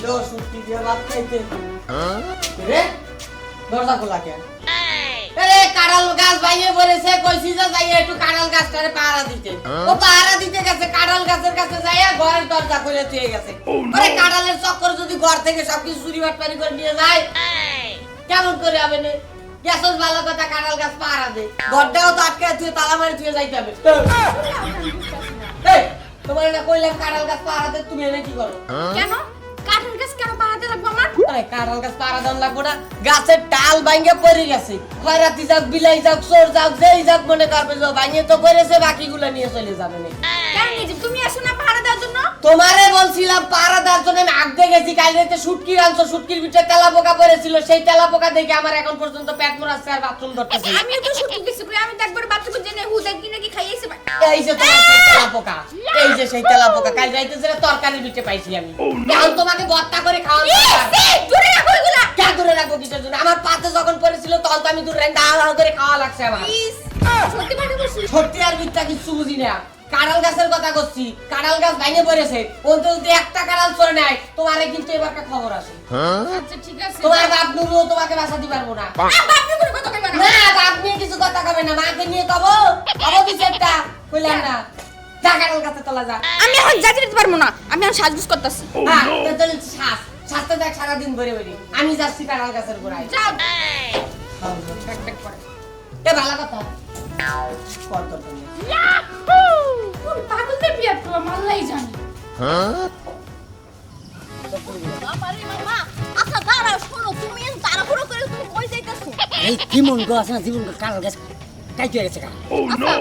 लो सुट्टी দিয়ে ভাত খাইতে রে দরজা খোলা কেন আরে কাঁঠাল গাছ বাইরে পড়েছে কইছি যে যাই একটু কাঁঠাল গাছটারে পাহারা দিতে ও পাহারা দিতে গেছে কাঁঠাল গাছের কাছে যাইয়া ঘরের দরজা খুলে দিয়ে গেছে আরে কাঁঠালের চক্কর যদি ঘর থেকে সবকিছু চুরি বাটপারি করে নিয়ে যায় কেমন করে হবে না গ্যাসস ভালো কথা কাঁঠাল গাছ পাহারা দে ঘরটাও তো আটকে দিয়ে তালা মারি দিয়ে যাইতে হবে এই তোমার না কইলাম কাঁঠাল গাছ পাহারা দে তুমি এনে কি করো কেন কাঁঠাল গাছ কেন পাহারাতে লাগবে আমার আরে কাঁঠাল গাছ পাহারা দেন লাগবো না গাছের ডাল ভাঙে পড়ে গেছে খয়রাতি যাক বিলাই যাক চোর যাক যেই যাক মনে করবে যে ভাঙে তো পড়েছে বাকিগুলো নিয়ে চলে যাবে না কেন নিজে তুমি আসো না পাহারা দেওয়ার জন্য তোমারে বলছিলাম পাহারা দেওয়ার জন্য আমি আগে গেছি কাল রাতে শুটকি রানছো শুটকির ভিতরে তেলা পোকা পড়েছিল সেই তেলা পোকা দেখে আমার এখন পর্যন্ত পেট মোরাচ্ছে আর বাথরুম ধরতেছে আমিও তো শুটকি কিছু করে আমি তো একবার বাথরুমে জেনে হুদা কিনে কি খাইয়েছি এই যে তোমার সেই তেলা পোকা এই যে সেই তেলা পোকা কাল রাতে যেটা তরকারির ভিতরে পাইছি আমি এখন তোমাকে ভর্তা করে খাওয়ানো দূরে রাখো এগুলা কে দূরে রাখবো কিসের জন্য আমার পাতে যখন পড়েছিল তখন তো আমি দূরে ডাল করে খাওয়া লাগছে আমার সত্যি কথা বলছি সত্যি আর মিথ্যা কিছু বুঝি না কাঁঠাল গাছের কথা করছি কাঁঠাল গাছ ভেঙে পড়েছে অন্তত একটা কাঁঠাল চলে নাই তোমারে কিন্তু এবারকার খবর আছে আচ্ছা ঠিক আছে তোমার বাপ নুরু তোমাকে বাঁচাতে পারবো না বাপ নিয়ে কোনো কথা কইবা না না বাপ নিয়ে কিছু কথা কবে না মাকে নিয়ে কব কব বিচারটা কইলাম না যা কাঁঠাল গাছে তোলা যা আমি এখন যাইতে দিতে পারবো না আমি এখন সাজগুজ করতেছি হ্যাঁ তাহলে শ্বাসটা দেখ সারাদিন ভরে ভরে আমি যাচ্ছি কাঁঠাল গাছের গোড়ায় যাও দেখ দেখ করে এ ভালো কথা কত তুমি ইয়াহু কোন পাগলদের বিয়ে তো মাল্লাই জানি আমারে মামা আচ্ছা দাঁড়াও শোনো তুমি এত তাড়াহুড়ো করে তুমি কই যাইতাছো এই কি মন গো আছে না জীবন কাল গাছ কাইতে গেছে কা আচ্ছা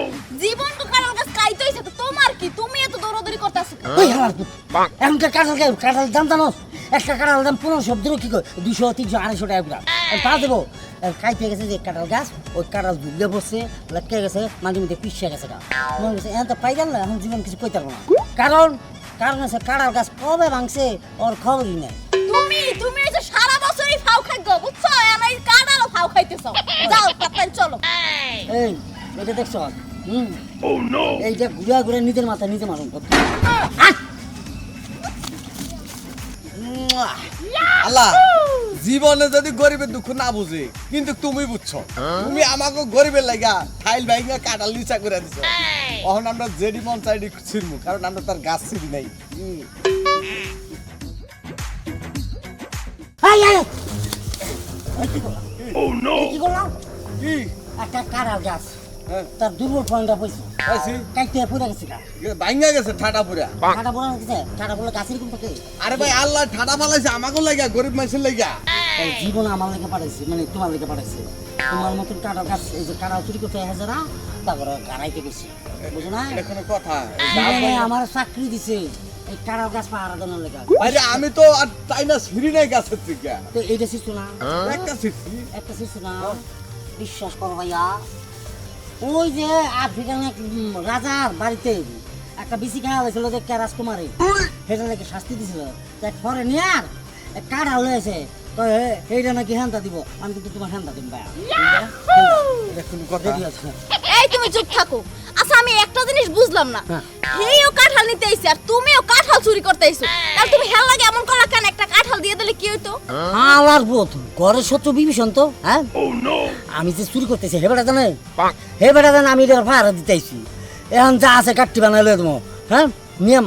জীবন তো কারোর কাছে কাইতে হইছে তো তোমার কি তুমি এত দৌড়াদৌড়ি করতেছো ওই হালার পুত এখন কাঁঠাল দাম জানো একটা কাঁঠাল দাম 1500 দিন কি কই 200 300 250 টাকা পুরা পা দেবো কাইতে গেছে যে কাঁঠাল গাছ ওই কাঁঠাল ঝুলে বসে লটকে গেছে মাঝে মধ্যে পিছিয়ে গেছে গা মনে গেছে এখন তো পাই গেল না এখন জীবন কিছু কইতে পারবো না কারণ আছে কাঁঠাল গাছ কবে ভাঙছে ওর খবরই নাই তুমি এই যে সারা বছরই ফাও খাইগ বুঝছো আমি কাঁড়ালো ফাও খাইতেছো যাও তাড়াতাড়ি চলো এই এটা দেখছ এইটা ঘুরা ঘুরে নিজের মাথা নিজে মারুন আল্লাহ জীবনে যদি গরিবের দুঃখ না বুঝে কিন্তু তুমি বুঝছো তুমি আমাকে গরিবের লাগা ফাইল ভাইঙ্গা কাটাল নিচা করে দিছো এখন আমরা জেডি মন চাইডি ছিড়মু কারণ আমরা তার গাছ ছিড়ি নাই কি করলাম কি একটা কাঁঠাল গাছ হ্যাঁ তার দুর্বল পয়েন্টটা পয়সা আইছি কাইতে পড়ে গেছে গা ভাইঙ্গা গেছে ঠাটা পুরা ঠাটা পড়ে গেছে ঠাটা পড়লে গাছের কিন্তু থাকে আরে ভাই আল্লাহ ঠাটা ফালাইছে আমাকে লাগা গরিব মানুষের লাগা এই জীবন আমার লেগে পাঠাইছে মানে তোমার লেগে পাঠাইছে তোমার মতন কাঁঠাল গাছ এই যে কাঁঠাল চুরি করতে হাজারা তারপরে গাড়াইতে গেছি বুঝো না এটা কোনো কথা জীবনে আমার চাকরি দিছে এই কাঁঠাল গাছ পাহারা দেওয়ার লেগে আরে আমি তো আর তাই না ছিড়ি নাই গাছের থেকে তো এইটা শিশু না একটা ছিড়ছি একটা শিশু না বিশ্বাস করো ভাইয়া ওই যে আফ্রিকান এক রাজার বাড়িতে একটা বিসি খাওয়া হয়েছিল দেখে রাজকুমারী সেটা নাকি শাস্তি দিছিল তাই ফরে নিয়ে আর কাঁঠাল হয়েছে তো এইটা নাকি হ্যান্তা দিব আমি কিন্তু তোমার হ্যান্তা দিব ভাইয়া এটা কোনো কথা রেডি আছে এই তুমি চুপ থাকো আচ্ছা আমি একটা জিনিস বুঝলাম না হ্যাঁ। হেইও কাঁঠাল নিতে আইছে আর তুমিও কাঁঠাল চুরি করতে আইছো তাহলে তুমি হেল লাগে এমন করা কেন একটা কাঁঠাল দিয়ে দিলে কি হইতো আমার বোধ ঘরের শত্রু বিভীষণ তো হ্যাঁ আমি যে চুরি করতেছি হে বেটা জানে আমি এটা ভাড়া দিতেছি এখন যা আছে কাটটি বানাই লয়ে দেবো হ্যাঁ নিয়ে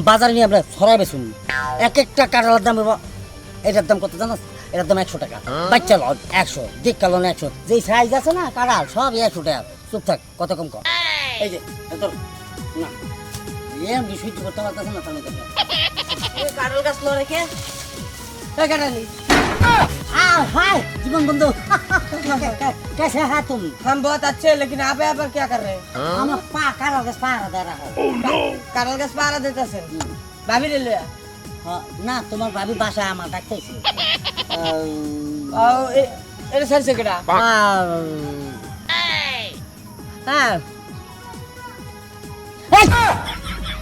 বাজারে নিয়ে আমরা ছড়াই বেছুন এক একটা কাঁঠালের দাম এটার দাম কত জানো এটার দাম 100 টাকা বাচ্চা লন 100 দেখ কালন 100 যেই সাইজ আছে না কাঁঠাল সব 100 টাকা চুপ থাক কত কম কর এই যে তোর না এম বিষয় করতে পারতেছ না তুমি কাঁঠাল গাছ লো রেখে কাঁঠালি हाय जीवन बंधु कैसे है तुम हम बहुत अच्छे हैं लेकिन आप यहाँ पर क्या कर रहे हैं हम कारों के पार दे रहा है काँठाल गाछ पाहारा দিতেছেন ভাবি রে লয়া না তোমার ভাবি বাসা আমার ডাকতেছে এটা সারছে কেডা হ্যাঁ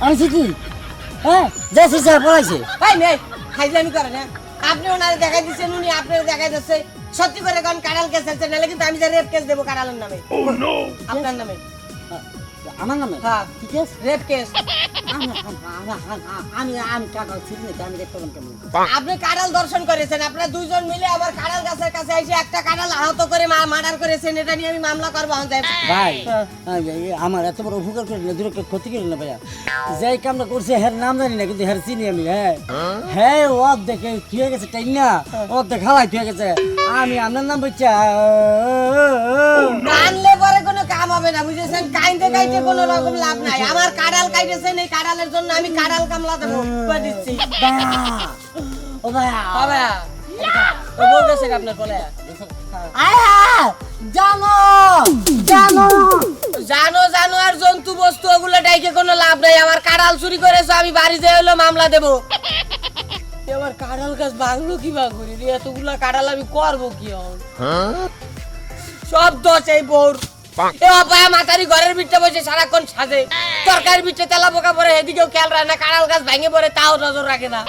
আমি কি হ্যাঁ জেসি স্যার বলাইছে ভাই মেয়ে খাইজামি করে না আপনি ওনারে দেখাই দিচ্ছেন উনি আপনারে দেখাই দিচ্ছে সত্যি করে কোন কাঁঠাল কেস আছে নালে কিন্তু আমি যে রেপ কেস দেব কাঁঠালের নামে আপনার নামে আমার নামে হ্যাঁ ঠিক আছে রেপ কেস আমি আমি কাঁঠাল ছিঁড়ি নাকি আমি দেখতে পান কেমন আপনি কাঁঠাল দর্শন করেছেন, আপনারা দুইজন মিলে আমার কাঁঠাল গাছের কাছে এসে একটা কাঁঠাল আহত করে মার্ডার করেছেন, এটা নিয়ে আমি মামলা করবো। ভাই আমার এত বড় উপকার করি না, দূরে ক্ষতি করি না ভাইয়া। যে কামটা করছে হ্যার নাম জানি না, কিন্তু হ্যার চিনি আমি। হ্যাঁ হ্যাঁ অর্ধেক থুয়ে গেছে টাইম না, অর্ধেক হালাই থুয়ে গেছে। আমি আপনার নাম বলছি কানলে পরে কোনো কাম হবে না, বুঝেছেন? কাইতে কাইতে কোনো রকম লাভ নাই। আমার কাঁঠাল কাইতেছেন, এই কাঁঠালের জন্য আমি কাঁঠাল কামলা দেবো, করে দিচ্ছি। ও ভাইয়া হবে ও বলতেছে আপনার বলে জানো জানো জানো জানো আর জন্তু বস্তু ওগুলো ডাইকে কোনো লাভ নাই। আমার কাঁঠাল চুরি করেছো, আমি বাড়ি যেয়ে হলো মামলা দেবো। এবার কাঁঠাল গাছ ভাঙলো কি ভাঙবি রে? এতগুলা কাঁঠাল আমি করবো কি এখন? সব দোষ এই বউর। এ বাবা মাতারি ঘরের ভিতরে বসে সারাক্ষণ সাজে, তরকারির ভিতরে তেলা পোকা পরে, এদিকেও খেয়াল রাখে না, কাঁঠাল গাছ ভাঙে পড়ে তাও নজর রাখে না।